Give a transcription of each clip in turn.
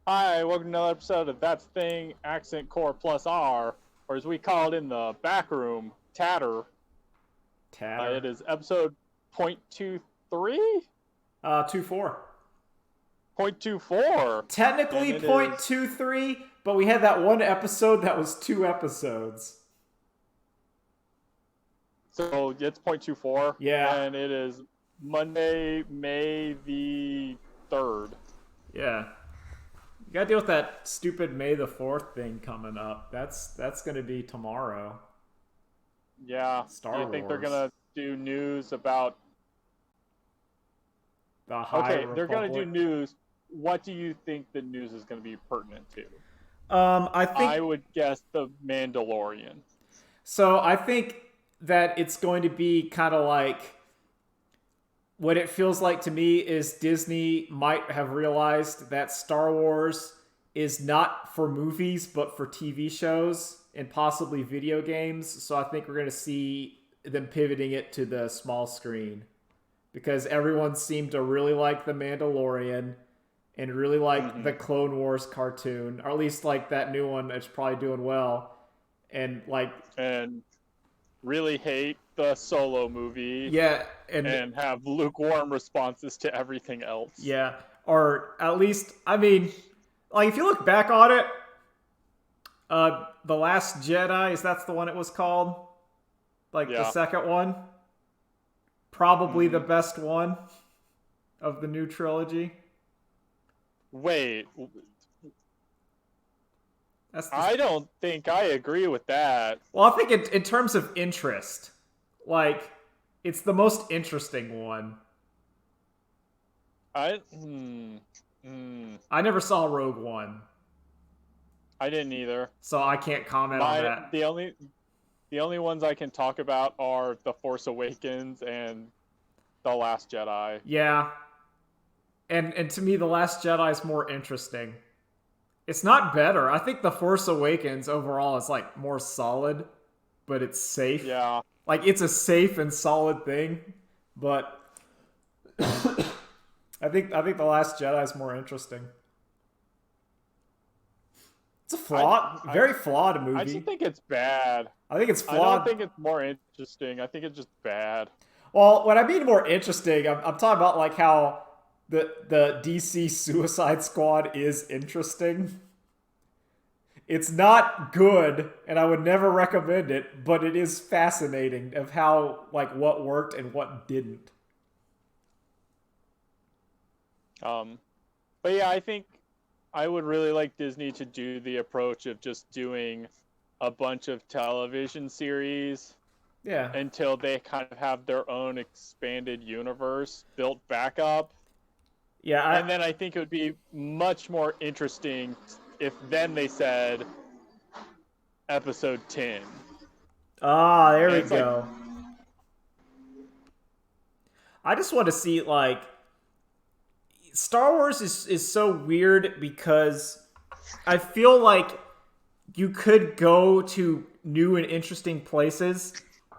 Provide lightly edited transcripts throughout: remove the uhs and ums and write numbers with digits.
Hi, welcome to another episode of That's Thing Accent Core Plus R, or as we call it in the back room, Tatter. Tatter. It is episode 0.23? 2-4. 0.24. And Technically it is. 0.23, but we had that one episode that was 2 episodes. So it's 0.24, Yeah. and it is Monday, May the 3rd. Yeah. You gotta deal with that stupid May the 4th thing coming up. That's gonna be tomorrow. Yeah. Do Star you think they're Wars. going to do news about. The High Okay, they're going to do Republic. news. What do you think the news is going to be pertinent to? I I think would guess the Mandalorian. so. I think that it's going to be kind of like what it feels like to me is Disney might have realized that Star Wars is not for movies but for TV shows and possibly video games. So I think we're going to see them pivoting it to the small screen because everyone seemed to really like The Mandalorian and really like Mm-hmm. the Clone Wars cartoon, or at least like that new one that's probably doing well. And like, And really hate the Solo movie yeah, and and have lukewarm responses to everything else. yeah, or at least, I mean, like if you look back on it, the Last Jedi, is that's the one it was called, like the Yeah. second one, probably the Mm-hmm. best one of the new trilogy. Wait, That's the I don't think I agree with that. well, I think in terms of interest, like it's the most interesting one. I hmm, hmm, I never saw Rogue One, I didn't either. so I can't comment on My that. the only ones I can talk about are The Force Awakens and The Last Jedi. Yeah, and to me, the Last Jedi is more interesting. It's not better. I think The Force Awakens overall is like more solid, but it's safe. Yeah. Like it's a safe and solid thing, but I think The Last Jedi is more interesting. It's a I flawed, I very flawed I just movie. think it's bad. I think it's I don't flawed. think it's more interesting. I think it's just bad. Well, when I mean more interesting, I'm talking about like how the DC Suicide Squad is interesting. It's not good, and I would never recommend it, but it is fascinating of how like what worked and what didn't. Um, but yeah, I think I would really like Disney to do the approach of just doing a bunch of television series Yeah, until they kind of have their own expanded universe built back up. yeah, And then I think it would be much more interesting if then they said episode 10. there And we it's like, go. I just want to see like Star Wars is so weird because I feel like you could go to new and interesting places,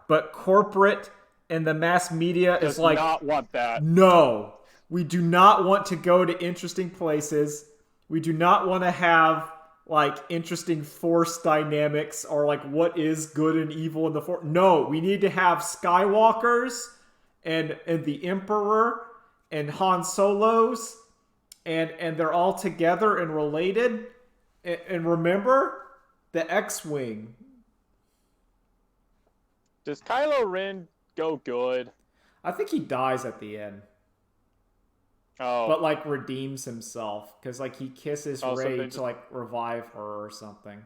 but corporate and the mass media is does like, not want that. no, we do not want to go to interesting places. We do not want to have like interesting force dynamics or like what is good and evil in the force. No, we need to have Skywalkers and the Emperor and Han Solos and they're all together and related. And remember the X-wing. Does Kylo Ren go good? I think he dies at the end, Oh, but like redeems himself because like he kisses so Rey they to just like revive her or something.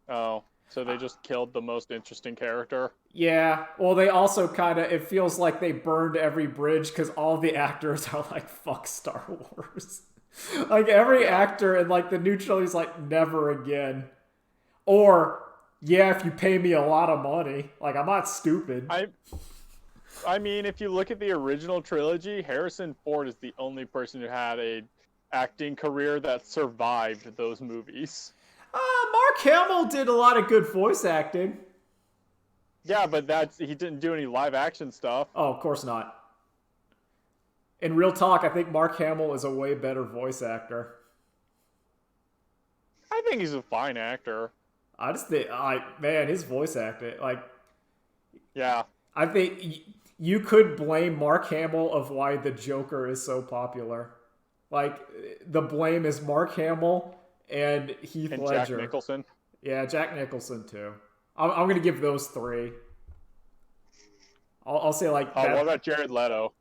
so they just killed the most interesting character. Yeah. Well, they also kind of, it feels like they burned every bridge because all the actors are like, fuck Star Wars. Like every Yeah. actor in like the new trilogy's like, never again. Or, yeah, if you pay me a lot of money. Like, I'm not stupid. I I mean, if you look at the original trilogy, Harrison Ford is the only person who had a acting career that survived those movies. Mark Hamill did a lot of good voice acting. Yeah, but he didn't do any live action stuff. Oh, of course not. In real talk, I think Mark Hamill is a way better voice actor. think he's a fine actor. I just think, man, his voice acting, like, Yeah. I think you could blame Mark Hamill of why the Joker is so popular. Like, the blame is Mark Hamill and Heath And Ledger. Jack Nicholson. Yeah, Jack Nicholson too. I'm gonna give those three. I'll say like Oh, that. what about Jared Leto?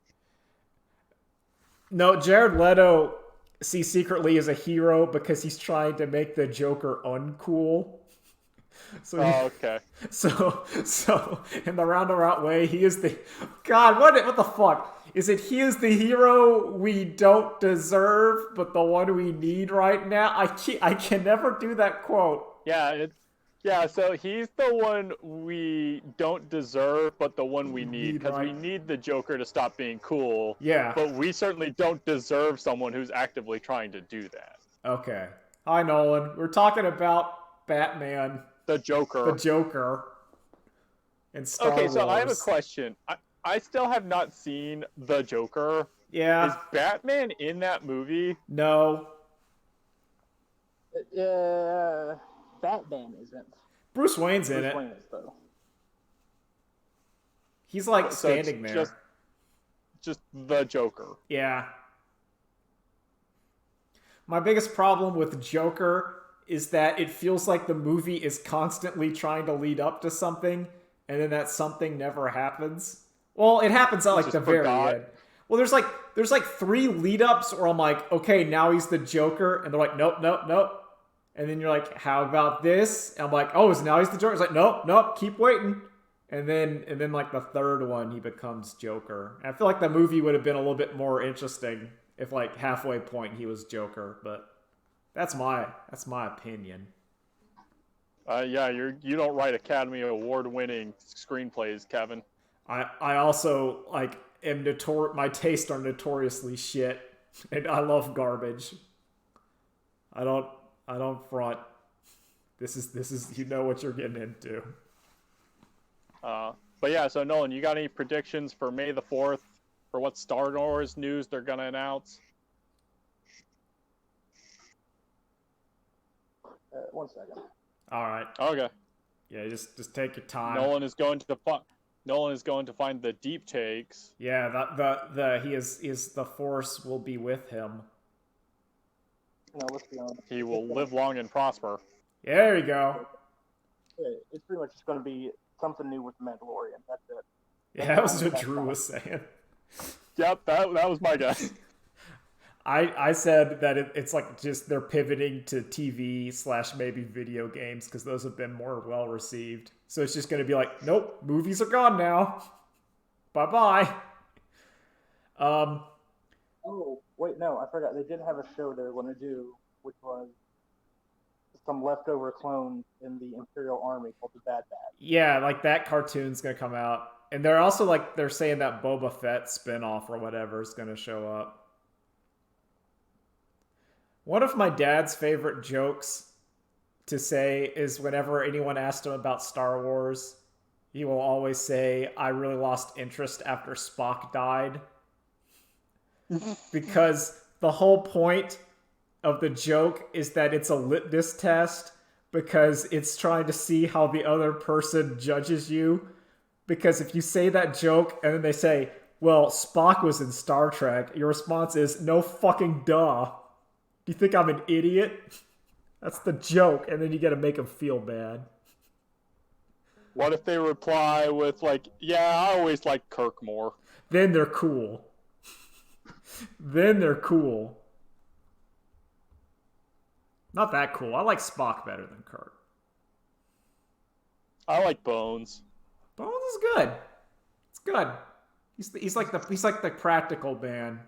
No, Jared Leto, see, secretly is a hero because he's trying to make the Joker uncool. So, Okay. so in the roundabout way, he is the God. What the fuck is it? He is the hero we don't deserve, but the one we need right now. I can never do that quote. Yeah, so he's the one we don't deserve, but the one we need. Because we need the Joker to stop being cool. Yeah. But we certainly don't deserve someone who's actively trying to do that. Okay. Hi, Nolan. We're talking about Batman. The Joker. The Joker. And Star Wars. Okay, so I have a question. I still have not seen The Joker. Yeah. Is Batman in that movie? No. Batman isn't. Bruce Wayne's in it. Bruce Wayne is, though. He's like standing there. Just the Joker. Yeah. My biggest problem with Joker is that it feels like the movie is constantly trying to lead up to something, and then that something never happens. Well, it happens at like the very end. Well, there's like 3 lead ups where I'm like, okay, now he's the Joker, and they're like, nope, nope, nope. And then you're like, how about this? And I'm like, oh, now he's the Joker. It's like, nope, nope, keep waiting. And then like the third one, he becomes Joker. And I feel like the movie would have been a little bit more interesting if like halfway point he was Joker, but that's my opinion. Yeah, you don't write Academy Award winning screenplays, Kevin. I also like am my tastes are notoriously shit, and I love garbage. I don't front. This is you know what you're getting into. But yeah, so Nolan, you got any predictions for May the 4th for what Star Wars news they're gonna announce? 1 second. All right. Okay. Yeah, just take your time. Nolan is going to find the deep takes. Yeah, he is the Force will be with him. No, let's be honest. He will live long and prosper. There you go. It's pretty much just going to be something new with the Mandalorian. That's it. Yeah, that was what Drew was saying. Yep, that was my guess. I said that it's like just they're pivoting to TV / maybe video games because those have been more well received. So it's just going to be like, nope, movies are gone now. Bye bye. Oh wait, no, I forgot. They did have a show they were going to do, which was some leftover clones in the Imperial Army called the Bad Batch. Yeah, like that cartoon's going to come out, and they're also like they're saying that Boba Fett spinoff or whatever is going to show up. One of my dad's favorite jokes to say is whenever anyone asked him about Star Wars, he will always say, I really lost interest after Spock died. Because the whole point of the joke is that it's a litmus test because it's trying to see how the other person judges you. Because if you say that joke and then they say, well, Spock was in Star Trek, your response is, no fucking duh. Do you think I'm an idiot? That's the joke, and then you gotta make them feel bad. What if they reply with like, yeah, I always liked Kirk more. Then they're cool. Then they're cool. Not that cool. I like Spock better than Kirk. I like Bones. Bones is good. It's good. He's like the practical man.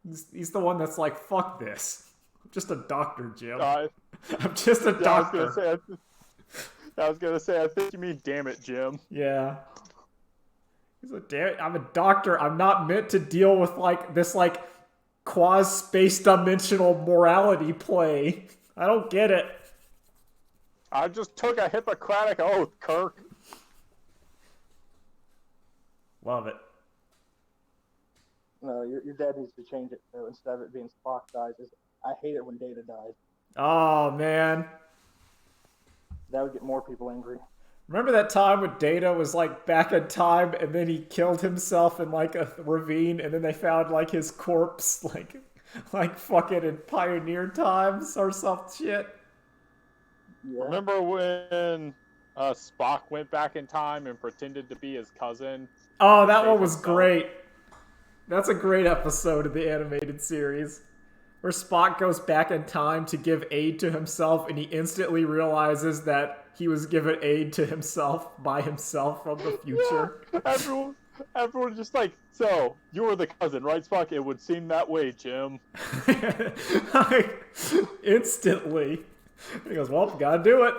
He's the one that's like, fuck this. I'm just a doctor, Jim. I'm just a doctor. I was gonna say, I think you mean damn it, Jim. Yeah. He's like, damn it, I'm a doctor. I'm not meant to deal with like this like quasi-space dimensional morality play. I don't get it. I just took a Hippocratic oath, Kirk. Love it. No, your dad needs to change it, so instead of it being Spock dies, I hate it when Data dies. Oh man. That would get more people angry. Remember that time when Data was like back in time and then he killed himself in like a ravine and then they found like his corpse like fucking in Pioneer times or some shit? Yeah. Remember when Spock went back in time and pretended to be his cousin? Oh, to that save one was himself? great. That's a great episode of the animated series. Where Spock goes back in time to give aid to himself and he instantly realizes that he was given aid to himself by himself from the future. Yeah. Everyone just like, so, you were the cousin, right, Spock? It would seem that way, Jim. Like, instantly. He goes, well, gotta do it.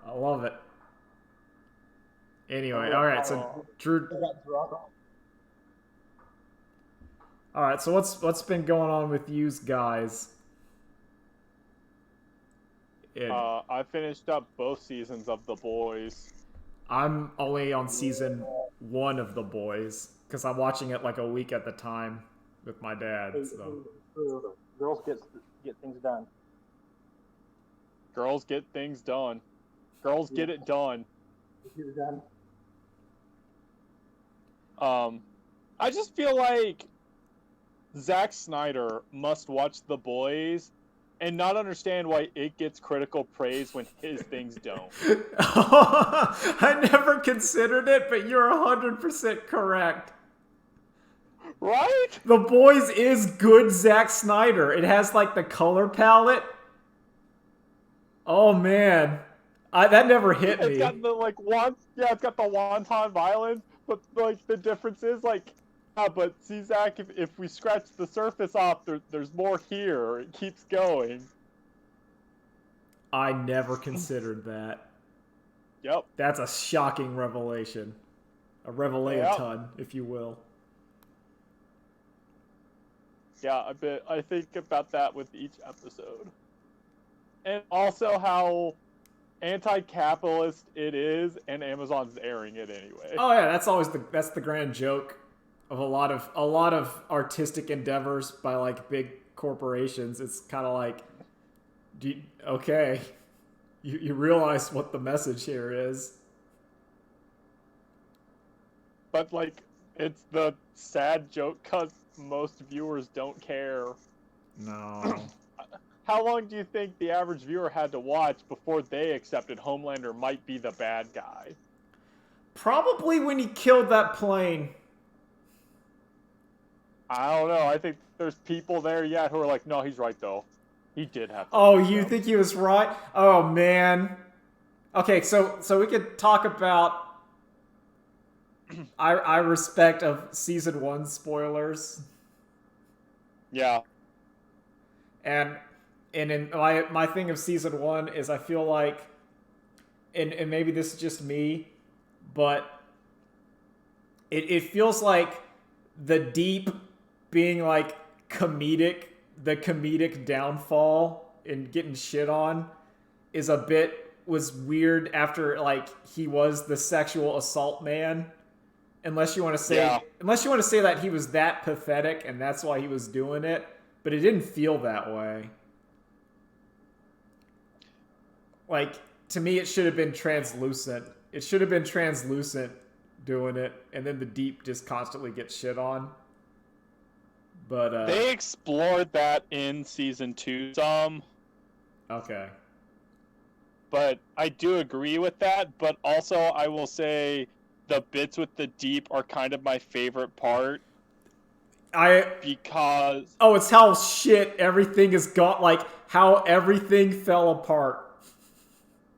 I love it. Anyway, alright, so Drew. I got drunk. Alright, so what's been going on with yous guys? I finished up both seasons of The Boys. I'm only on season 1 of The Boys, because I'm watching it like a week at the time with my dad. So. Girls get things done. Girls get things done. Girls get it done. Get it done. I just feel like Zack Snyder must watch The Boys and not understand why it gets critical praise when his things don't. I never considered it, but you're 100% correct. Right? The Boys is good Zack Snyder. It has like the color palette. Oh man, that never hit me. It's got the it's got the wonton violence, but like the difference is like, but see Zach, if we scratch the surface off, there's more here. It keeps going. I never considered that. Yep. That's a shocking revelation. A revelation, if you will. Yeah, I think about that with each episode. And also how anti-capitalist it is, and Amazon's airing it anyway. Oh yeah, that's the grand joke of a lot of artistic endeavors by like big corporations. It's kind of like, okay, you realize what the message here is. But like, it's the sad joke because most viewers don't care. No. How long do you think the average viewer had to watch before they accepted Homelander might be the bad guy? Probably when he killed that plane. I don't know. I think there's people there yet who are like, no, he's right though. He did have to. Oh, you think he was right? Oh man. Okay, so we could talk about I respect of season 1 spoilers. Yeah. And in my thing of season 1 is I feel like, and maybe this is just me, but it feels like the Deep being like the comedic downfall and getting shit on was weird after like he was the sexual assault man. Unless you want to say that he was that pathetic and that's why he was doing it, but it didn't feel that way. Like, to me, it should have been translucent. It should have been translucent doing it, and then the Deep just constantly gets shit on. But they explored that in season 2 some. Okay. But I do agree with that, but also I will say the bits with the Deep are kind of my favorite part. Because... Oh, it's how shit everything is got, like, how everything fell apart.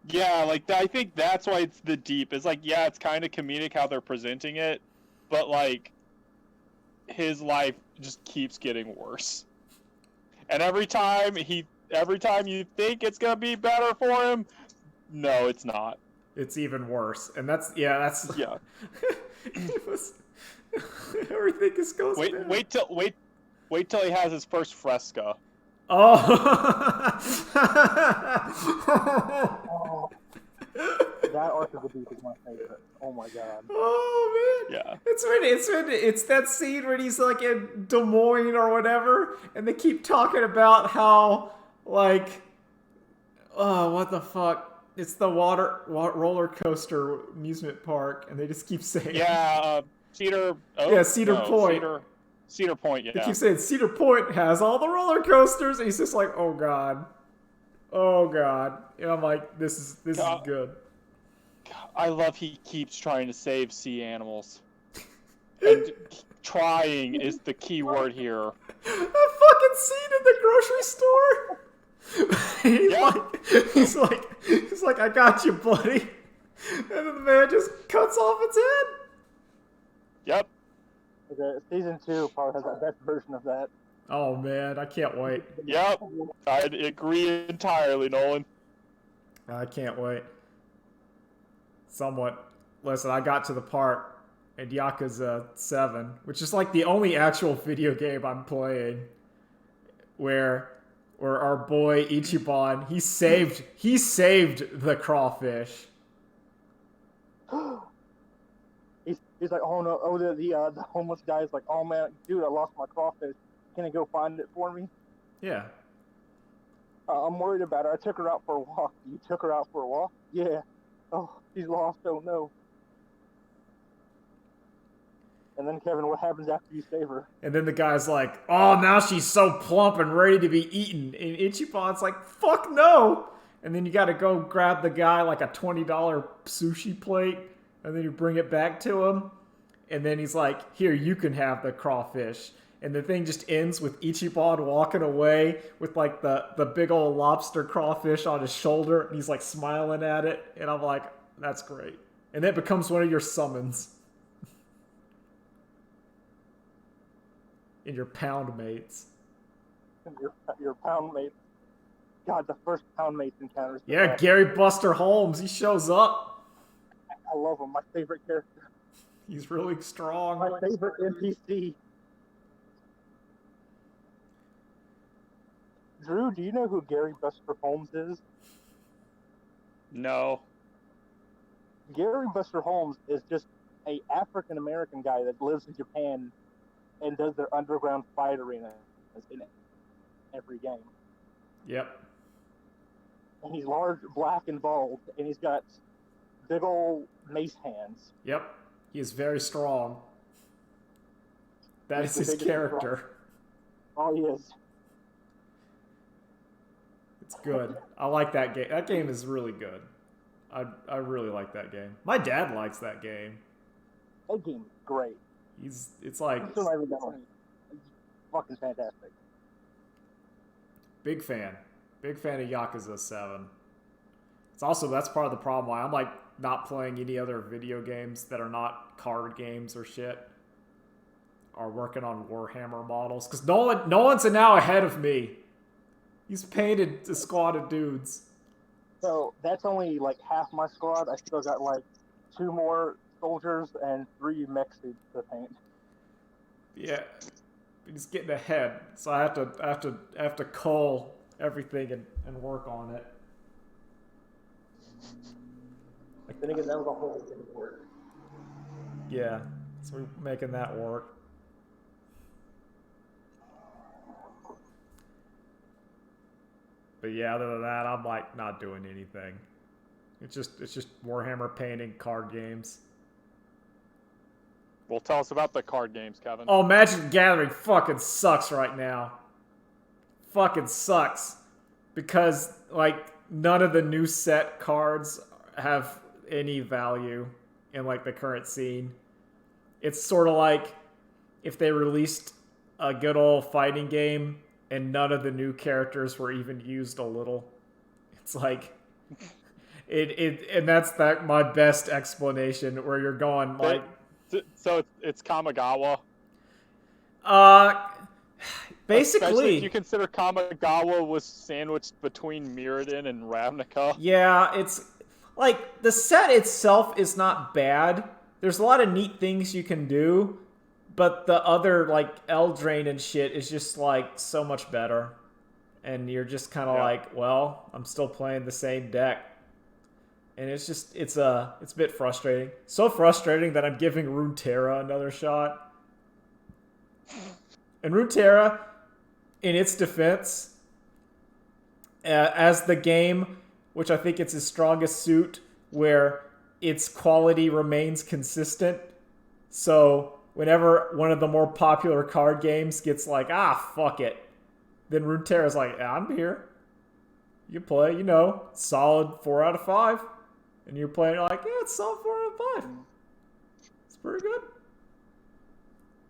Yeah, like, I think that's why it's the Deep. It's like, yeah, it's kind of comedic how they're presenting it, but, like, his life just keeps getting worse. And every time you think it's gonna be better for him, no, it's not. It's even worse. And that's... Yeah. It was... Everything just goes down. Wait till he has his first fresca. Oh! That Arc of the Deep is my favorite. Oh my god. Oh man, Yeah. it's that scene when he's like in Des Moines or whatever, and they keep talking about how like, oh, what the fuck? It's the roller coaster amusement park, and they just keep saying, Yeah, Cedar. Oh, Yeah, Cedar Point. Cedar Point. They Yeah. keep saying Cedar Point has all the roller coasters, and he's just like, oh god, and I'm like, this is good. I love he keeps trying to save sea animals. And trying is the key word here. That fucking scene in the grocery store. he's like, I got you, buddy. And then the man just cuts off its head. Yep. Okay, season 2 probably has the best version of that. Oh man, I can't wait. Yep. I agree entirely, Nolan. I can't wait. Somewhat. Listen, I got to the part in Yakuza 7, which is like the only actual video game I'm playing, where our boy Ichiban, he saved the crawfish. He's like, oh no, oh the homeless guy's like, oh man, dude, I lost my crawfish. Can you go find it for me? Yeah. I'm worried about her. I took her out for a walk. You took her out for a walk? Yeah. Oh, she's lost. Oh no. And then Kevin, what happens after you save her? And then the guy's like, oh, now she's so plump and ready to be eaten. And Ichiban's like, fuck no. And then you got to go grab the guy like a $20 sushi plate, and then you bring it back to him. And then he's like, here, you can have the crawfish. And the thing just ends with Ichiban walking away with like the big old lobster crawfish on his shoulder. And he's like smiling at it. And I'm like, that's great. And that becomes one of your summons. In your pound mates. Your pound mate. God, the first pound mates encounters. Yeah, Gary Buster Holmes. He shows up. I love him. My favorite character. He's really strong. My favorite NPC. Drew, do you know who Gary Buster Holmes is? No. Gary Buster Holmes is just a African American guy that lives in Japan and does their underground fight arena in every game. Yep. And he's large, black, and bald, and he's got big old mace hands. Yep. He is very strong. That He's is the his biggest character. Oh, he is. It's good. I like that game. That game is really good. I really like that game. My dad likes that game. That game is great. It's like I'm still not even done. It's fucking fantastic. big fan. Big fan of Yakuza 7. It's also, that's part of the problem why I'm like not playing any other video games that are not card games or shit. Or working on Warhammer models. Because Nolan's now ahead of me. He's painted a squad of dudes. So that's only like half my squad. I still got like 2 more soldiers and 3 mech suits to paint. Yeah, he's getting ahead, so I have to cull everything and work on it. Then again, that was a whole thing of work. Yeah, so we're making that work. But yeah, other than that, I'm like not doing anything. It's just Warhammer painting card games. Well, tell us about the card games, Kevin. Oh, Magic the Gathering fucking sucks right now. Fucking sucks. Because, like, none of the new set cards have any value in, like, the current scene. It's sort of like if they released a good old fighting game and none of the new characters were even used a little. It's like... and that's my best explanation, where you're going, like... So it's Kamigawa. Basically, especially if you consider Kamigawa was sandwiched between Mirrodin and Ravnica. Yeah, it's like the set itself is not bad. There's a lot of neat things you can do, but the other like Eldraine and shit is just like so much better. And you're just kind of like, well, I'm still playing the same deck. And it's a bit frustrating. So frustrating that I'm giving Runeterra another shot. And Runeterra, in its defense, as the game, which I think it's its strongest suit, where its quality remains consistent. So whenever one of the more popular card games gets like, fuck it, then Runeterra's like, I'm here. You play, solid 4 out of 5. And you're playing like, it's solid 4 out of 5. It's pretty good.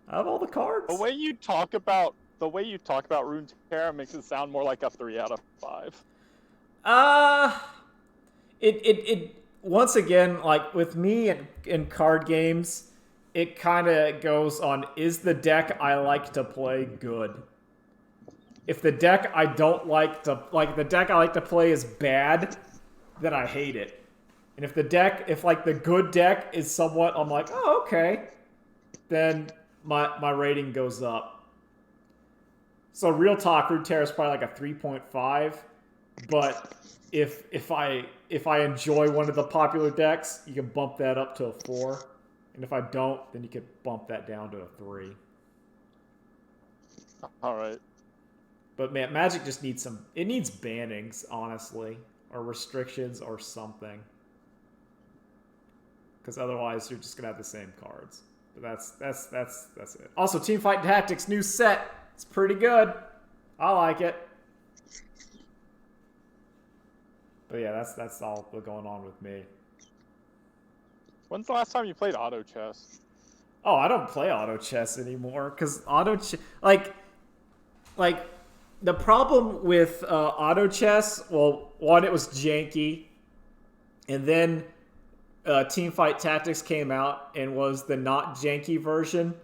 I have all the cards. The way you talk about Runeterra makes it sound more like a 3 out of 5. It once again, like with me in card games, it kind of goes on, is the deck I like to play good? If the deck I don't like to, the deck I like to play is bad, then I hate it. And if the good deck is somewhat, I'm like, oh, okay, then my rating goes up. So real talk, Runeterra is probably like a 3.5, but if I enjoy one of the popular decks, you can bump that up to a 4. And if I don't, then you can bump that down to a 3. All right. But man, Magic just needs it needs bannings, honestly, or restrictions or something. Because otherwise you're just gonna have the same cards. But that's it. Also, Teamfight Tactics new set. It's pretty good. I like it. But yeah, that's all going on with me. When's the last time you played auto chess? Oh, I don't play auto chess anymore because like the problem with auto chess. Well, one, it was janky, and then Teamfight Tactics came out and was the not janky version,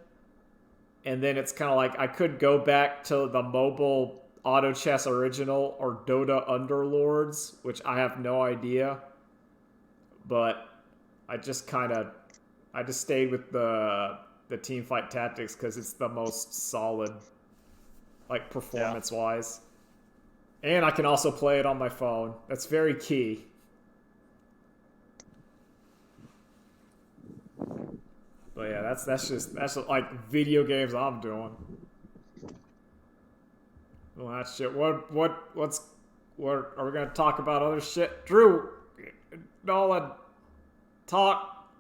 and then it's kind of like I could go back to the mobile Auto Chess Original or Dota Underlords, which I have no idea. But I just stayed with the Teamfight Tactics because it's the most solid, like performance-wise. And I can also play it on my phone. That's very key. But yeah, that's like video games I'm doing. Well, that shit. What are we gonna talk about other shit? Drew, Nolan, talk,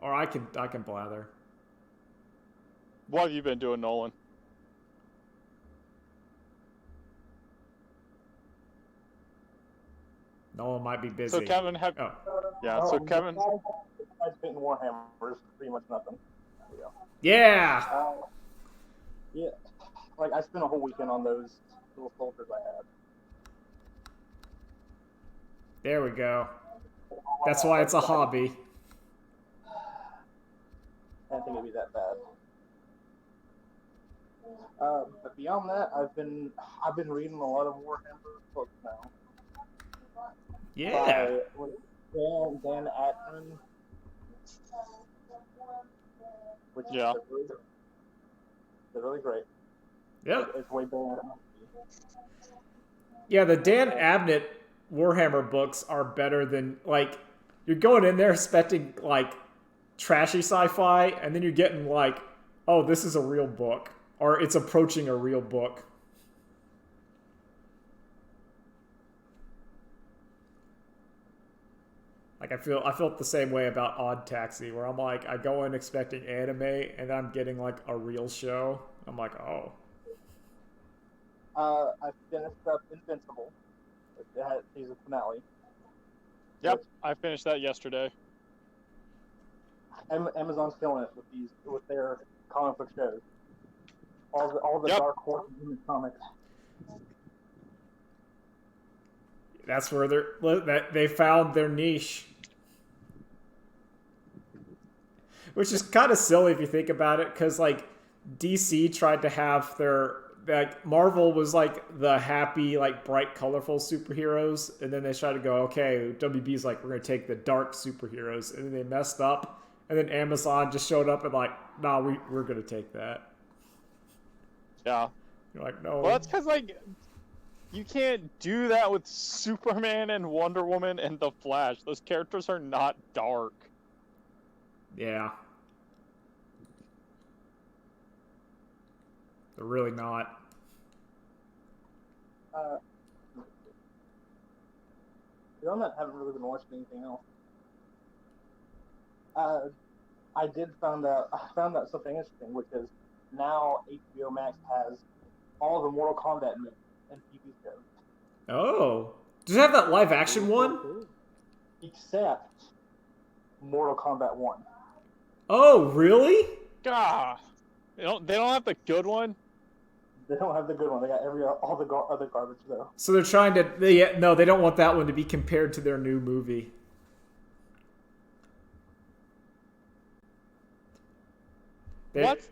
or I can blather. What have you been doing, Nolan? Nolan might be busy. So Kevin, Kevin. I've been Warhammers, pretty much nothing. Yeah. Yeah. Like I spent a whole weekend on those little soldiers I had. There we go. That's why it's a hobby. I didn't think it'd be that bad. But beyond that, I've been reading a lot of Warhammer books now. Yeah. By Dan Atman. Which yeah. They're really great. Yeah. It's way better. Yeah, the Dan Abnett Warhammer books are better than, like, you're going in there expecting, like, trashy sci-fi, and then you're getting, like, oh, this is a real book. Or it's approaching a real book. Like, I felt the same way about Odd Taxi, where I'm like, I go in expecting anime, and then I'm getting, like, a real show. I'm like, oh. I finished up Invincible. It had season finale. Yep, I finished that yesterday. Amazon's killing it with their comic book shows. All the Dark Horse comics. That's where they found their niche. Which is kind of silly if you think about it, because like DC tried to have Marvel was like the happy, like bright, colorful superheroes, and then they tried to go, okay, WB's like, we're gonna take the dark superheroes, and then they messed up, and then Amazon just showed up and like, nah, we're gonna take that. Yeah. You're like, no. Well, that's because like You can't do that with Superman and Wonder Woman and the Flash. Those characters are not dark. Yeah. They're really not. Beyond that, I haven't really been watching anything else. I found out something interesting, which is now HBO Max has all the Mortal Kombat movies and TV shows. Oh. Does it have that live action one? Except Mortal Kombat 1. Oh, really? God, they don't have the good one. They don't have the good one. They got all the other garbage though. So they're trying to. They don't want that one to be compared to their new movie. What's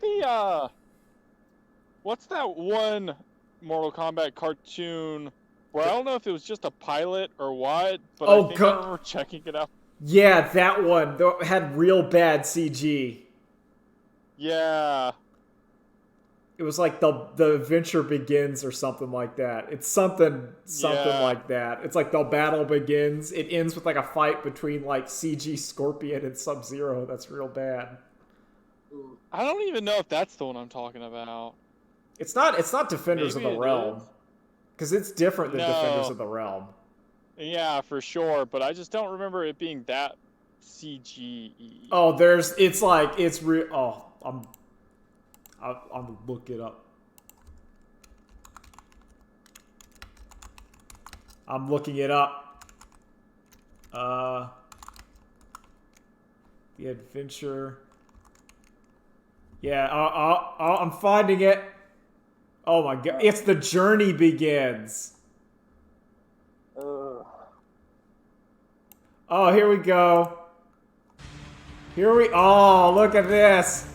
that one Mortal Kombat cartoon where I don't know if it was just a pilot or what, but I think I remember checking it out. Yeah, that one had real bad CG. Yeah. It was like the adventure begins or something like that. It's something like that. It's like the battle begins. It ends with like a fight between like CG Scorpion and Sub-Zero. That's real bad. I don't even know if that's the one I'm talking about. It's not Defenders Maybe of the Realm. Because it's different than Defenders of the Realm. Yeah, for sure, but I just don't remember it being that CG. Oh, it's real. Oh, I'm gonna look it up. I'm looking it up. The adventure. Yeah, I'm finding it. Oh my god, it's The Journey Begins. Oh, here we go. Oh, look at this.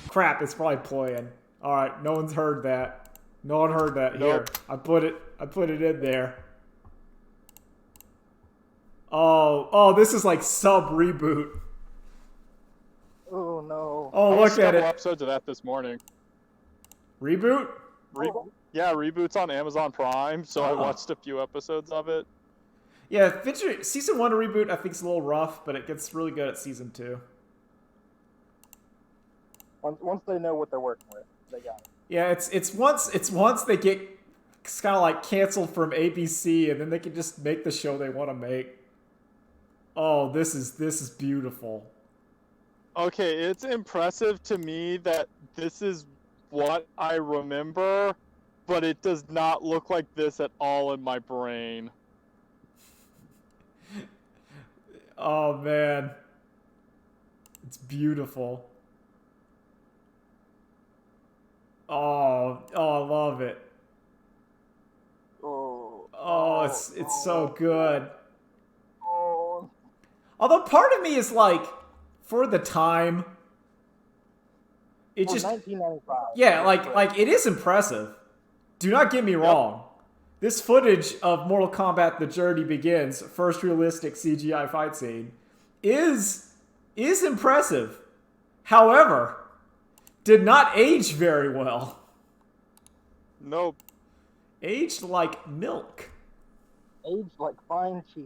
Crap, it's probably playing. All right, no one's heard that. No one heard that. Here, I put it in there. Oh, this is like sub reboot. Oh no. Oh, look at it. Episodes of that this morning. Reboot? Yeah, Reboot's on Amazon Prime, so I watched a few episodes of it. Yeah, season 1 reboot I think is a little rough, but it gets really good at season 2. Once they know what they're working with, they got it. Yeah, it's once they get kind of like canceled from ABC, and then they can just make the show they want to make. Oh, this is beautiful. Okay, it's impressive to me that this is what I remember, but it does not look like this at all in my brain. Oh man, it's beautiful. Oh, I love it. It's so good. Although part of me is like, for the time, it just 1995. Yeah, like it is impressive. Do not get me wrong. This footage of Mortal Kombat: The Journey Begins, first realistic CGI fight scene, is impressive. However, did not age very well. Nope. Aged like milk. Aged like fine cheese.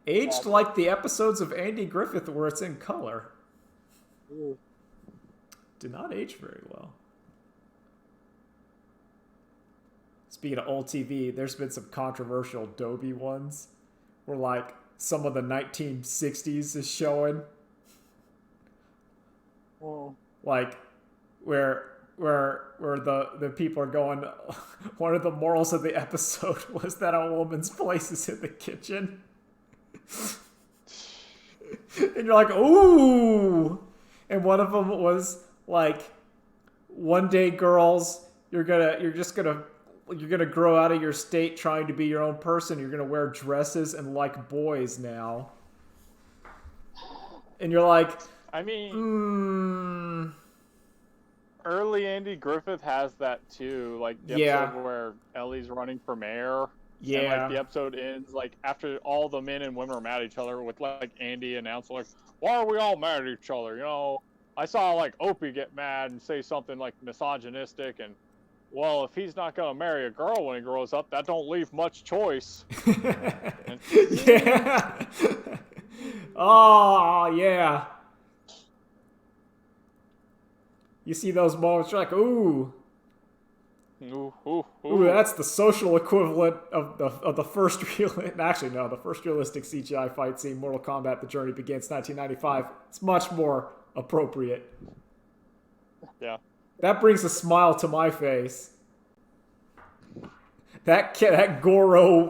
Aged like the episodes of Andy Griffith where it's in color. Ew. Did not age very well. Speaking of old TV, there's been some controversial Dolby ones where like some of the 1960s is showing. Like where the people are going, one of the morals of the episode was that a woman's place is in the kitchen. And you're like, ooh. And one of them was like, one day girls, you're gonna grow out of your state trying to be your own person. You're gonna wear dresses and like boys now. And you're like, I mean, early Andy Griffith has that too. Like the episode where Ellie's running for mayor. Yeah. And like the episode ends like after all the men and women are mad at each other, with like Andy announcing like, "Why are we all mad at each other?" You know, I saw like Opie get mad and say something like misogynistic, and well, if he's not gonna marry a girl when he grows up, that don't leave much choice. Yeah. Oh, yeah. You see those moments, you're like, ooh. Ooh, ooh, Ooh, ooh. that's the social equivalent of the first real. Actually, no, the first realistic CGI fight scene, Mortal Kombat: The Journey Begins, 1995. It's much more appropriate. Yeah. That brings a smile to my face. That Goro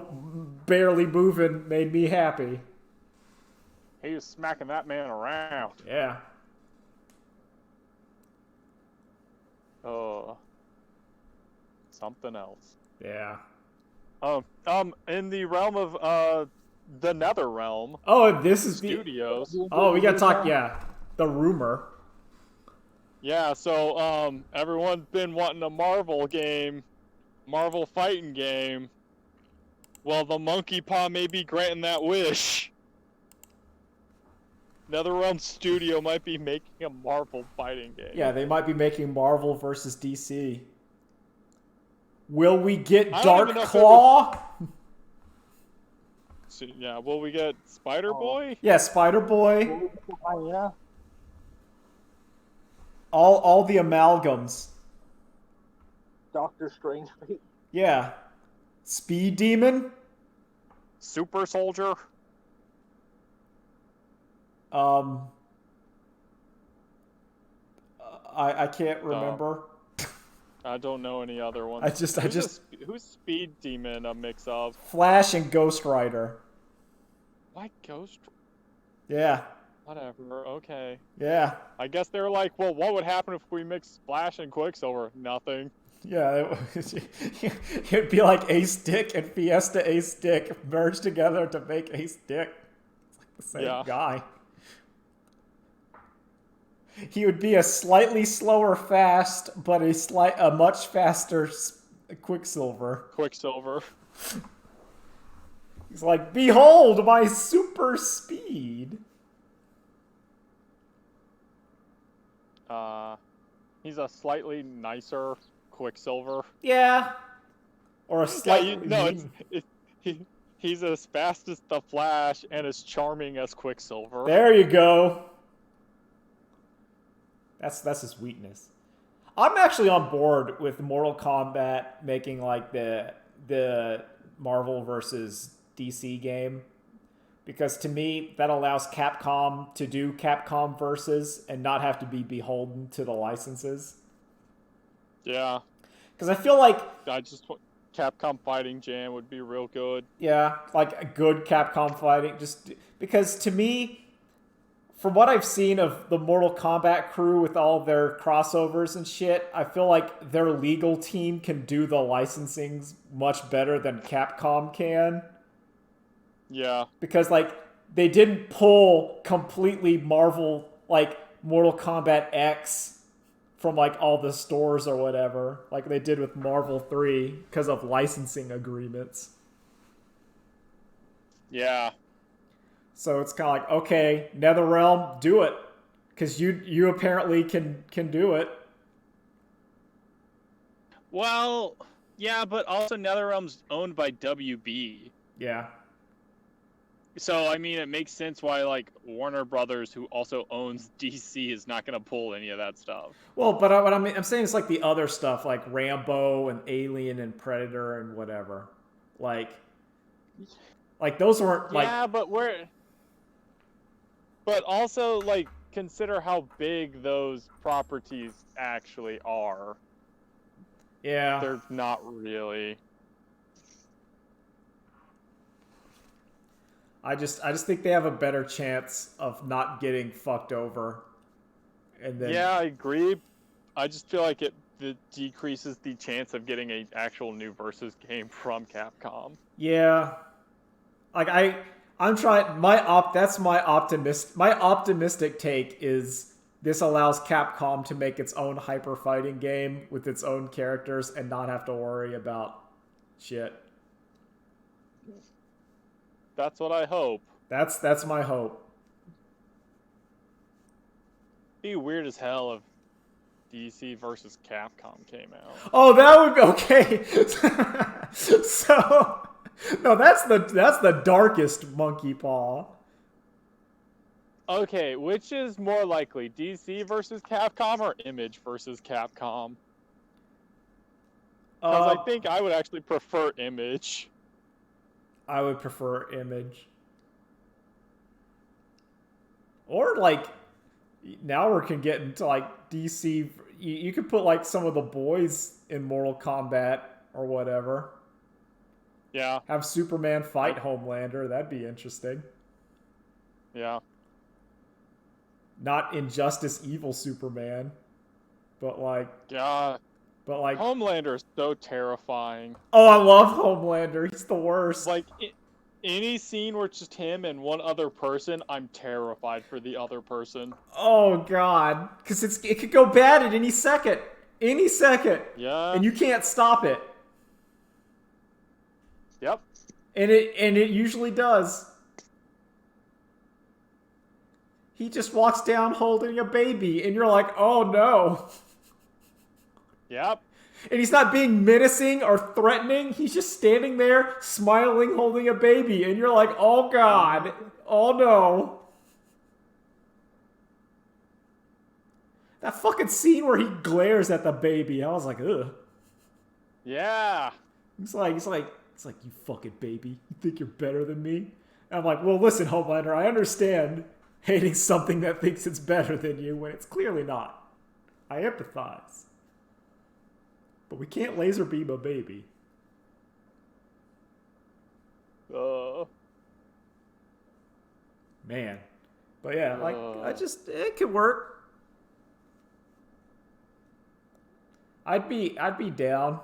barely moving made me happy. He was smacking that man around. Yeah. Something else. Yeah. In the realm of the Nether realm Oh, this is studios. Oh, we gotta talk. Yeah, the rumor. Yeah, so everyone's been wanting a Marvel fighting game. Well, the Monkey Paw may be granting that wish. NetherRealm Studio might be making a Marvel fighting game. Yeah, they might be making Marvel versus DC. Will we get I don't Dark even know if Claw? So, yeah, will we get Spider-Boy? Yeah, Spider-Boy. Hyena. All the amalgams. Doctor Strange. Yeah. Speed Demon? Super Soldier? I can't remember. I don't know any other ones. Who's Speed Demon a mix of? Flash and Ghost Rider. Why Ghost? Yeah. Whatever, okay. Yeah. I guess they were like, well, what would happen if we mix Flash and Quicksilver? Nothing. Yeah, it'd be like Ace Dick and Fiesta Ace Dick merged together to make Ace Dick. It's like the same guy. He would be a slightly slower Fast, but a much faster Quicksilver. He's like, behold my super speed. He's a slightly nicer Quicksilver. Yeah. Or a slightly... He's as fast as the Flash and as charming as Quicksilver. There you go. That's his weakness. I'm actually on board with Mortal Kombat making like the Marvel versus DC game, because to me that allows Capcom to do Capcom versus and not have to be beholden to the licenses. Yeah. Because I feel like Capcom Fighting Jam would be real good. Yeah, like a good Capcom fighting, just because to me, from what I've seen of the Mortal Kombat crew with all their crossovers and shit, I feel like their legal team can do the licensings much better than Capcom can. Yeah. Because, like, they didn't pull completely Marvel, like, Mortal Kombat X from, like, all the stores or whatever, like they did with Marvel 3 because of licensing agreements. Yeah. So it's kind of like, okay, NetherRealm, do it, because you apparently can do it. Well, yeah, but also NetherRealm's owned by WB. Yeah. So I mean, it makes sense why like Warner Brothers, who also owns DC, is not going to pull any of that stuff. Well, but what I'm saying is like the other stuff, like Rambo and Alien and Predator and whatever, like those weren't like. Yeah, But also, like, consider how big those properties actually are. Yeah. They're not really. I just think they have a better chance of not getting fucked over. And then Yeah, I agree. I just feel like it decreases the chance of getting an actual new Versus game from Capcom. Yeah. Like I'm trying that's my optimistic take is this allows Capcom to make its own hyper fighting game with its own characters and not have to worry about shit. That's what I hope. That's my hope. It'd be weird as hell DC versus Capcom came out. Oh, that would be okay. So, no, that's the darkest Monkey Paw. Okay, which is more likely, DC versus Capcom or Image versus Capcom? Because I think I would actually prefer Image. I would prefer Image. Or like, now we can get into like DC. You could put like some of the boys in Mortal Kombat or whatever. Yeah. Have Superman fight Homelander. That'd be interesting. Yeah. Not Injustice Evil Superman, but like. Yeah. But like. Homelander is so terrifying. Oh, I love Homelander. He's the worst. Like. Any scene where it's just him and one other person, I'm terrified for the other person. Oh God, because it could go bad at any second, Yeah. and you can't stop it. Yep. And it usually does. He just walks down holding a baby, and you're like, oh no. Yep. And he's not being menacing or threatening. He's just standing there, smiling, holding a baby. And you're like, oh God. Oh no. That fucking scene where he glares at the baby. I was like, ugh. Yeah. It's like, you fucking baby. You think you're better than me? And I'm like, well, listen, Homelander, I understand hating something that thinks it's better than you when it's clearly not. I empathize. But we can't laser beam a baby. Man. But yeah, like, it could work. I'd be down.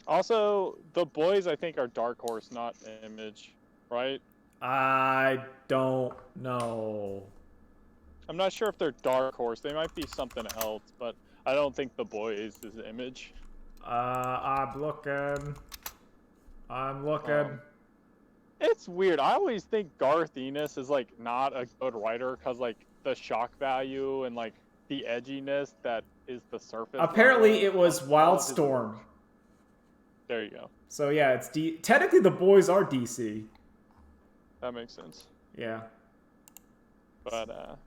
Also, the boys, I think, are Dark Horse, not Image, right? I don't know. I'm not sure if they're Dark Horse. They might be something else, but I don't think the boys is Image. I'm looking. It's weird. I always think Garth Ennis is like not a good writer because like the shock value and like the edginess that is the surface. Apparently, it was Wildstorm. There you go. So yeah, it's technically the boys are DC. That makes sense. Yeah. But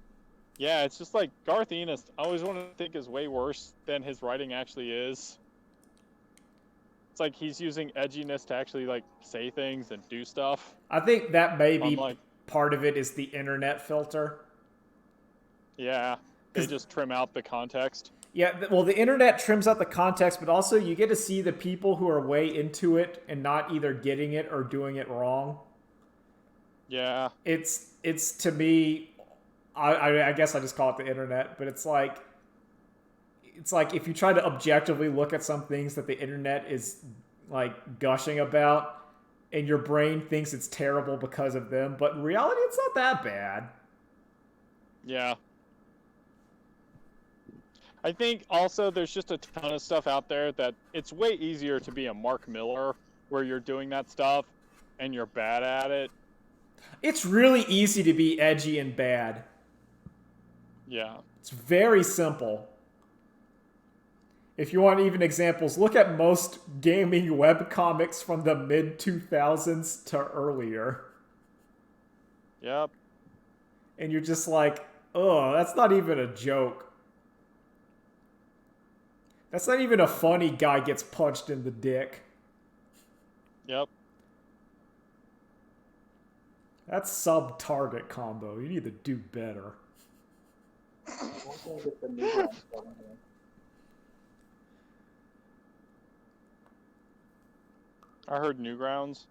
yeah, it's just like Garth Ennis. I always want to think is way worse than his writing actually is. It's like he's using edginess to actually like say things and do stuff. I think that may be Unlike, part of it is the internet filter. Yeah, they just trim out the context. Yeah, well, the internet trims out the context, but also you get to see the people who are way into it and not either getting it or doing it wrong. Yeah. It's to me, I guess I just call it the internet, but it's like if you try to objectively look at some things that the internet is like gushing about, and your brain thinks it's terrible because of them, but in reality, it's not that bad. Yeah. I think also there's just a ton of stuff out there that it's way easier to be a Mark Miller where you're doing that stuff and you're bad at it. It's really easy to be edgy and bad. Yeah. It's very simple. If you want even examples, look at most gaming webcomics from the mid-2000s to earlier. Yep. And you're just like, oh, that's not even a joke. That's not even a funny guy gets punched in the dick. Yep. That's sub-target combo. You need to do better. I heard Newgrounds.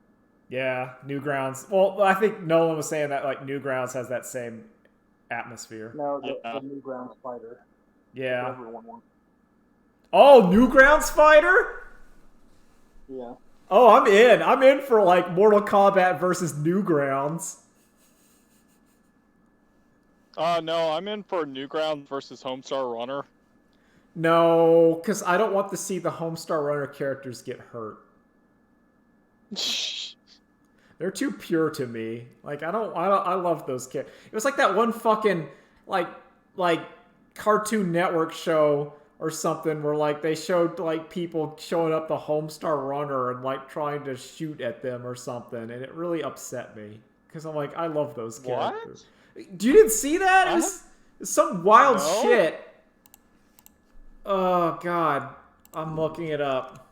Yeah, Newgrounds. Well, I think Nolan was saying that like Newgrounds has that same atmosphere. No, the Newgrounds fighter. Yeah. Everyone wants. Oh, Newgrounds fighter? Yeah. Oh, I'm in. I'm in for like Mortal Kombat versus Newgrounds. No, I'm in for Newgrounds versus Homestar Runner. No, because I don't want to see the Homestar Runner characters get hurt. They're too pure to me. Like I love those characters. It was like that one fucking like Cartoon Network show or something where like they showed like people showing up the Homestar Runner and like trying to shoot at them or something, and it really upset me because I'm like, I love those characters. You didn't see that? It was some wild shit. Oh god, I'm looking it up.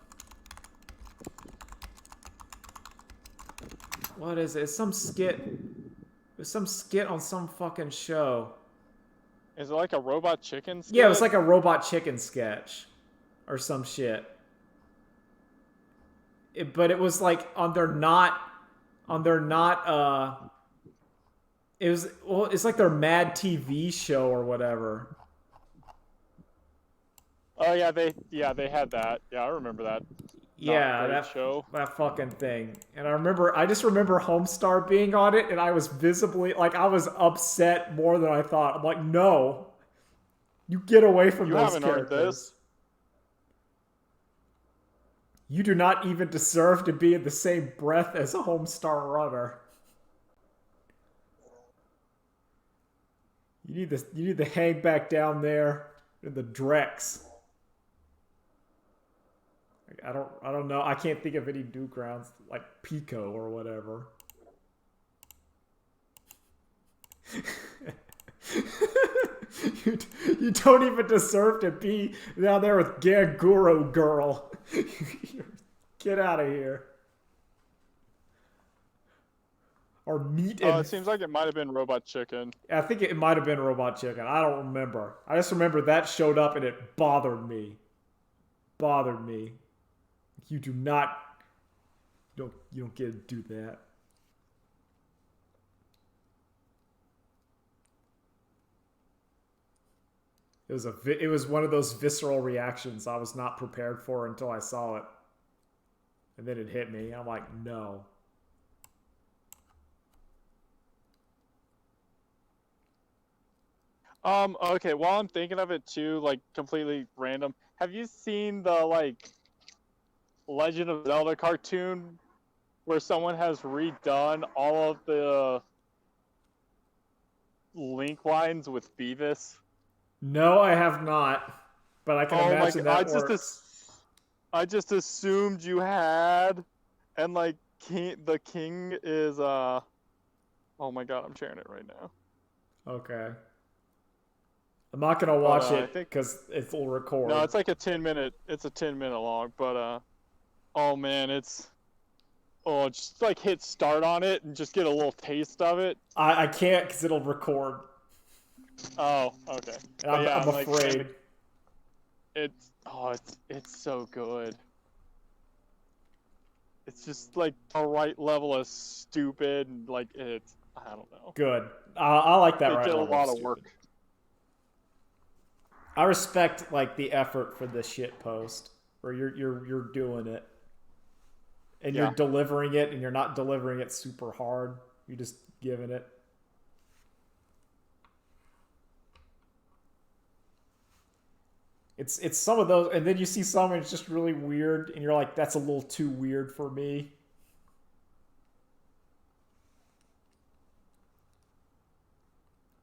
What is it? It's some skit. It's some skit on some fucking show. Is it like a Robot Chicken sketch? Yeah, it was like a Robot Chicken sketch or some shit. But it was like it's like their Mad TV show or whatever. Oh yeah, they had that. Yeah, I remember that. Yeah, that fucking thing. And I just remember Homestar being on it, and I was visibly like I was upset more than I thought. I'm like, no, you get away from those characters. You haven't earned this. You do not even deserve to be in the same breath as a Homestar Runner. You need to hang back down there in the Drex. I don't know. I can't think of any Newgrounds like Pico or whatever. You don't even deserve to be down there with Ganguro Girl. Get out of here. Or Meat and... Oh, it seems like it might have been Robot Chicken. I think it might have been Robot Chicken. I don't remember. I just remember that showed up and it bothered me. You do not... You don't get to do that. It was one of those visceral reactions I was not prepared for until I saw it. And then it hit me. I'm like, no. Okay, while I'm thinking of it too, like completely random, have you seen the like Legend of Zelda cartoon where someone has redone all of the Link lines with Beavis? No, I have not, but I can imagine that works. I just assumed you had, and like the king is oh my god, I'm sharing it right now. Okay. I'm not gonna watch it because it'll record. No, it's like a 10-minute. It's a 10-minute long, but oh man, just like hit start on it and just get a little taste of it. I can't because it'll record. Oh, okay. I'm afraid. It's so good. It's just like the right level of stupid, and like I don't know. Good. I like that. Right, did a lot of work. I respect like the effort for this shit post where you're doing it, and you're delivering it, and you're not delivering it super hard. You're just giving it. It's some of those, and then you see some, and it's just really weird, and you're like, that's a little too weird for me.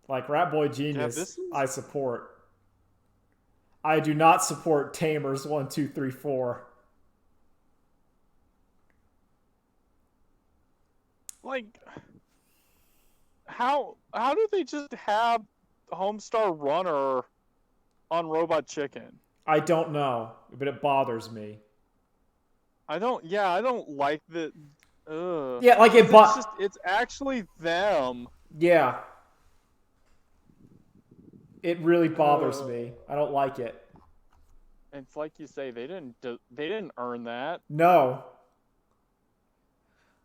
Like Ratboy Genius, I support. I do not support Tamers 1, 2, 3, 4. Like, how do they just have Homestar Runner on Robot Chicken? I don't know, but it bothers me. I don't like the. Yeah, like it's actually them. Yeah. It really bothers me. I don't like it. It's like you say, they didn't earn that. No.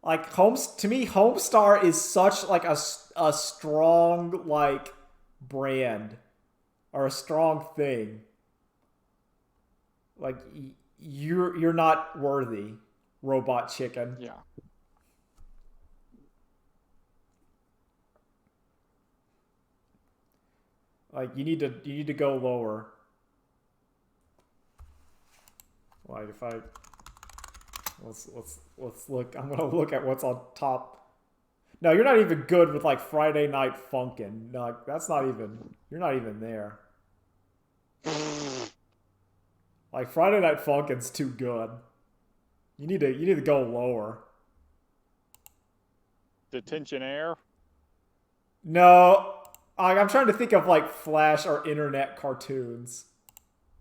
Like to me, Homestar is such like a strong like brand or a strong thing. Like you're not worthy, Robot Chicken. Yeah. Like you need to go lower. Like if I let's look. I'm gonna look at what's on top. No, you're not even good with like Friday Night Funkin'. No, that's not even. You're not even there. Like Friday Night Funkin's too good. You need to go lower. Detention Air. No, I'm trying to think of like Flash or internet cartoons.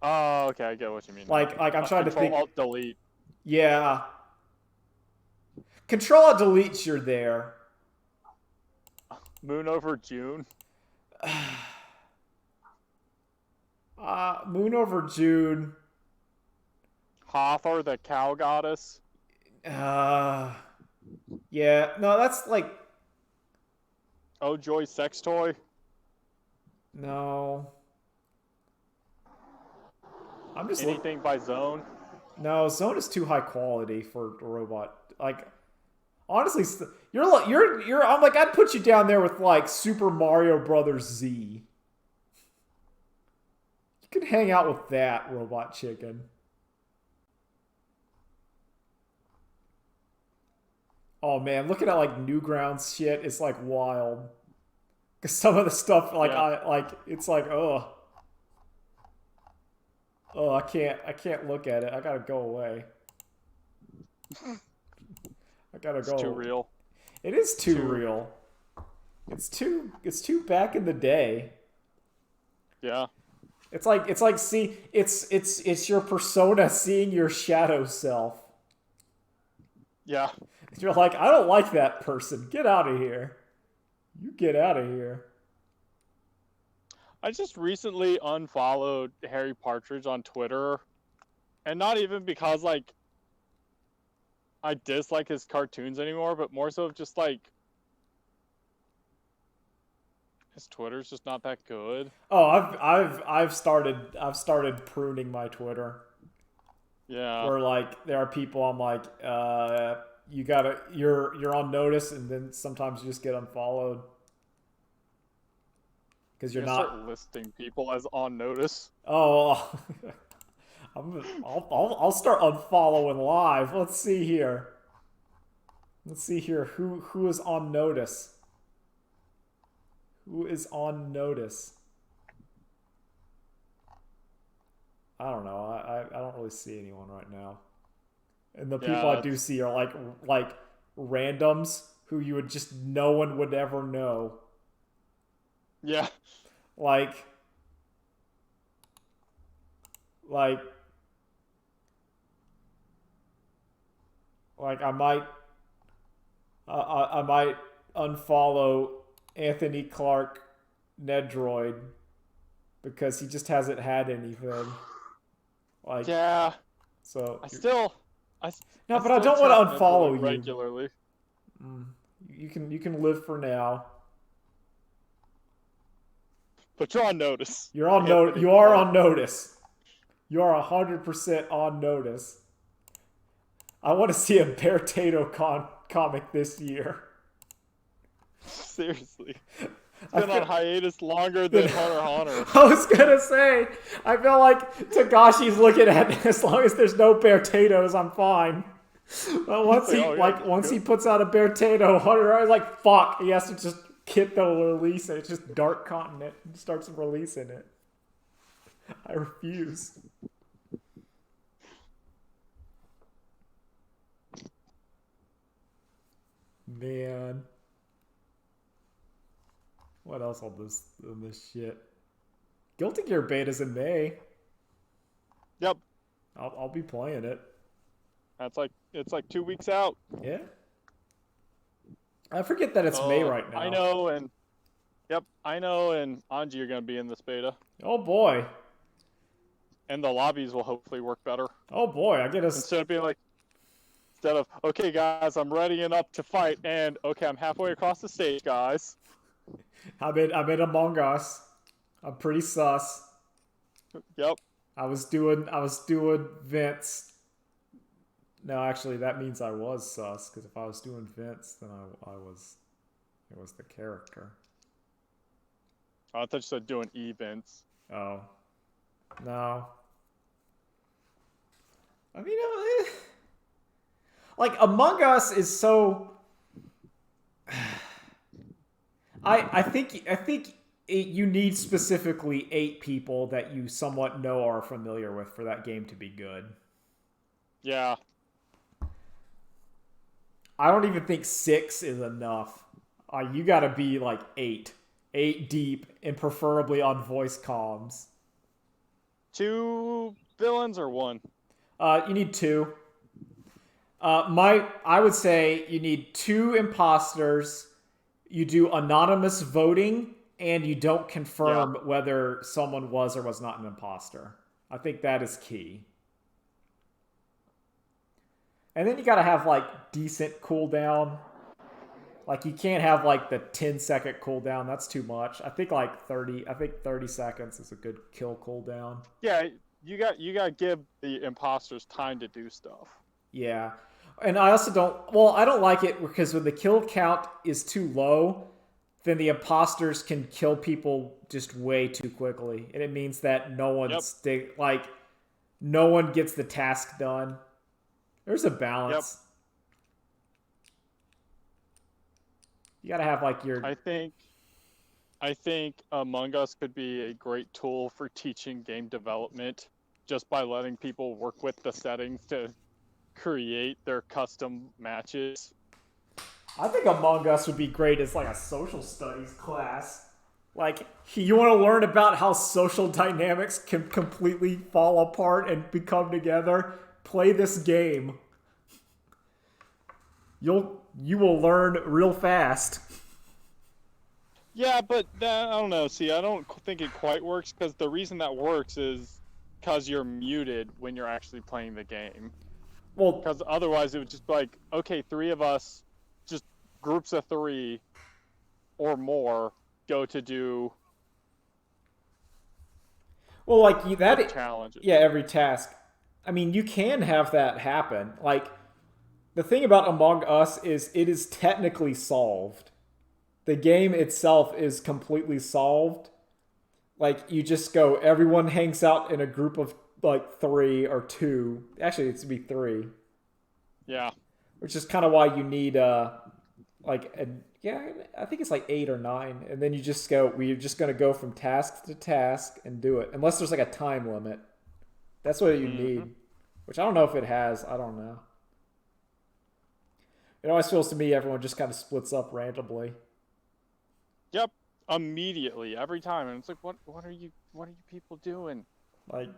Oh, okay, I get what you mean. Like I'm trying to think. Control Alt Delete. Yeah. Control Alt Deletes, you're there. Moon over June. Moon over June. Hathor, the cow goddess. Yeah, no, that's like Oh Joy, sex toy. no. I'm just Anything by Zone. no. Zone is too high quality for a robot. Like, honestly, you're. I'm like, I'd put you down there with like Super Mario Brothers Z. You could hang out with that, Robot Chicken. Oh man, looking at like Newgrounds shit is like wild. Cause some of the stuff like Yeah. it's like I can't look at it. I gotta go away. I gotta It's go. too real. It is too real. It's too back in the day. Yeah. It's like it's your persona seeing your shadow self. Yeah. You're like, I don't like that person. Get out of here. You get out of here. I just recently unfollowed Harry Partridge on Twitter. And not even because, like, I dislike his cartoons anymore, but more so just, like, his Twitter's just not that good. Oh, I've started pruning my Twitter. Yeah. Where like there are people I'm like, you're on notice, and then sometimes you just get unfollowed because you're not start listing people as on notice. Oh, I'll start unfollowing live. Let's see here. Who is on notice. Who is on notice? I don't know. I don't really see anyone right now. And the people I do see are like randoms who you would just no one would ever know. Yeah. Like I might unfollow Anthony Clark Nedroid because he just hasn't had anything. Like, yeah. So I still no, but I don't want to unfollow you regularly. You can live for now. But you're on notice. You're on notice. You are on notice. You are 100% on notice. I want to see a Bear Tato comic this year. Seriously. It's been on hiatus longer than Hunter x Hunter. I was gonna say, I feel like Tagashi's looking at it. As long as there's no Bear Tatos, I'm fine. But once he puts out a Bear Tato, Hunter, I was like, fuck. He has to just get the release, and it's just Dark Continent and starts releasing it. I refuse. Man. What else on this shit? Guilty Gear beta's in May. Yep. I'll be playing it. It's like 2 weeks out. Yeah. I forget that it's May right now. I know, and Anji are gonna be in this beta. Oh boy. And the lobbies will hopefully work better. Oh boy, instead of okay guys, I'm readying up to fight, and okay, I'm halfway across the stage, guys. I'm in Among Us. I'm pretty sus. Yep. I was doing Vince. No, actually, that means I was sus, because if I was doing Vince, then it was the character. I thought you said doing events. Oh. No. I mean, like, Among Us is so... I think you need specifically 8 people that you somewhat know or are familiar with for that game to be good. Yeah. I don't even think 6 is enough. You got to be like 8 deep, and preferably on voice comms. 2 villains or 1? You need 2. I would say you need 2 imposters. You do anonymous voting, and you don't confirm whether someone was or was not an imposter. I think that is key. And then you gotta have like decent cooldown. Like you can't have like the 10-second cooldown. That's too much. I think like 30. I think 30 seconds is a good kill cooldown. Yeah, you got to give the imposters time to do stuff. Yeah. And I also don't... Well, I don't like it because when the kill count is too low, then the imposters can kill people just way too quickly. And it means that no one no one gets the task done. There's a balance. Yep. You gotta have like your... I think Among Us could be a great tool for teaching game development just by letting people work with the settings to create their custom matches. I think Among Us would be great as like a social studies class. Like, you want to learn about how social dynamics can completely fall apart and become together? Play this game. You will learn real fast. Yeah, but I don't know. See, I don't think it quite works because the reason that works is because you're muted when you're actually playing the game. Well, because otherwise it would just be like, okay, 3 of us, just groups of 3 or more, go to do. Well, like that challenges. Yeah, every task. I mean, you can have that happen. Like, the thing about Among Us is it is technically solved. The game itself is completely solved. Like, you just go, everyone hangs out in a group of like 3 or 2. Actually, it's to be 3. Yeah. Which is kind of why you need I think it's like 8 or 9, and then you just go. We're just gonna go from task to task and do it, unless there's like a time limit. That's what you need, which I don't know if it has. I don't know. It always feels to me everyone just kind of splits up randomly. Yep, immediately every time, and it's like, what are you people doing? Like.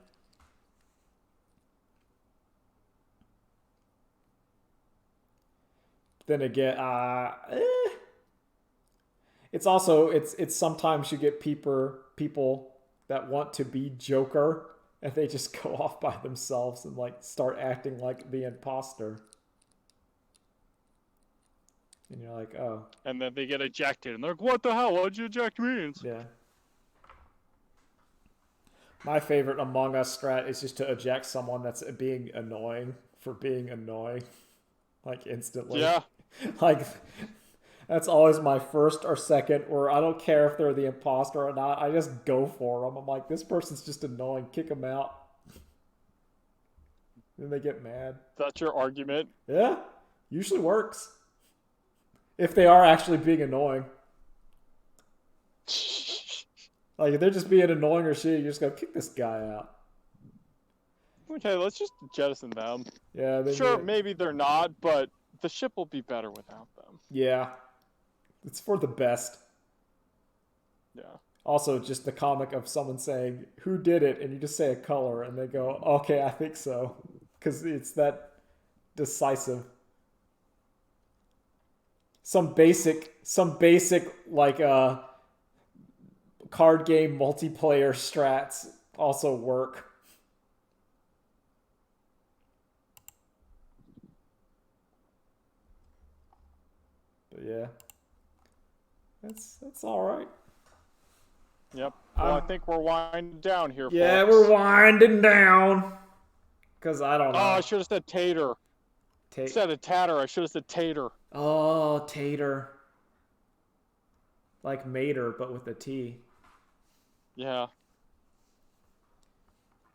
Then again, it's also it's sometimes you get people that want to be Joker and they just go off by themselves and like start acting like the imposter. And you're like, oh. And then they get ejected and they're like, what the hell? Why'd you eject me? Yeah. My favorite Among Us strat is just to eject someone that's being annoying for being annoying. Like, instantly. Yeah. Like, that's always my first or second, or I don't care if they're the imposter or not. I just go for them. I'm like, this person's just annoying. Kick them out. Then they get mad. That's your argument? Yeah. Usually works. If they are actually being annoying. Like, if they're just being annoying or shit, you just go, kick this guy out. Okay, let's just jettison them. Yeah. Sure, maybe they're not, but the ship will be better without them. Yeah. It's for the best. Yeah. Also, just the comic of someone saying, who did it? And you just say a color, and they go, okay, I think so. Because it's that decisive. Some basic, like, card game multiplayer strats also work. But yeah, that's all right. Yep. Well, I think we're winding down here. Yeah, folks. we're winding down. Cause I don't know. Oh, I should have said tater. Instead of tatter, I should have said tater. Oh, tater. Like mater, but with a T. Yeah.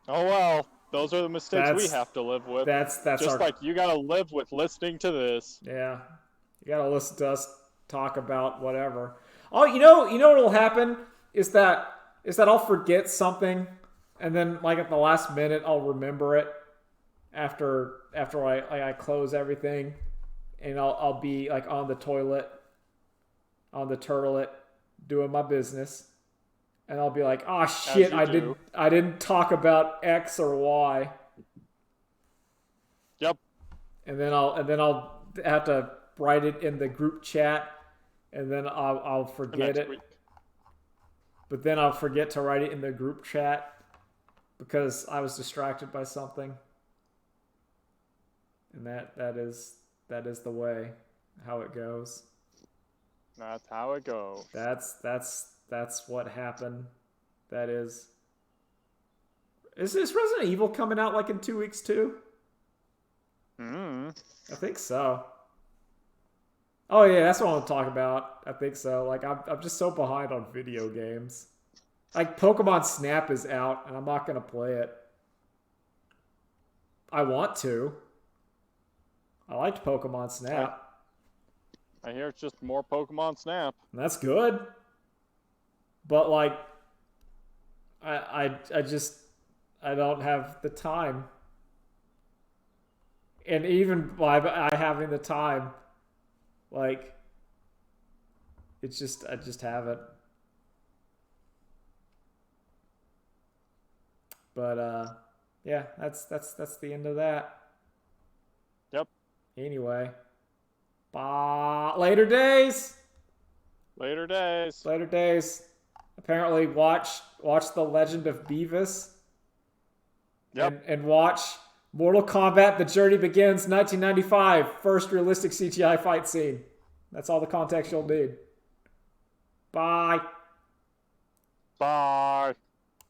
Oh well, those are the mistakes we have to live with. That's just like you gotta live with listening to this. Yeah. You gotta listen to us talk about whatever. Oh, you know what'll happen is that I'll forget something, and then like at the last minute I'll remember it after I close everything, and I'll be like on the toilet, on the turtlet, doing my business, and I'll be like, oh shit, I didn't talk about X or Y. Yep. And then I'll have to write it in the group chat, and then I'll forget it. Week. But then I'll forget to write it in the group chat because I was distracted by something. And that is the way how it goes. That's how it goes. That's what happened. That is this Resident Evil coming out like in 2 weeks too? I think so. Oh yeah, that's what I want to talk about. I think so. Like I'm just so behind on video games. Like Pokemon Snap is out, and I'm not gonna play it. I want to. I liked Pokemon Snap. I hear it's just more Pokemon Snap. And that's good. But like, I don't have the time. And even by I having the time, like, I just haven't. But yeah, that's the end of that. Yep. Anyway, bye. Later days. Later days. Later days. Apparently, watch The Legend of Beavis. Yep. And watch Mortal Kombat: The Journey Begins, 1995, first realistic CGI fight scene. That's all the context you'll need. Bye. Bye.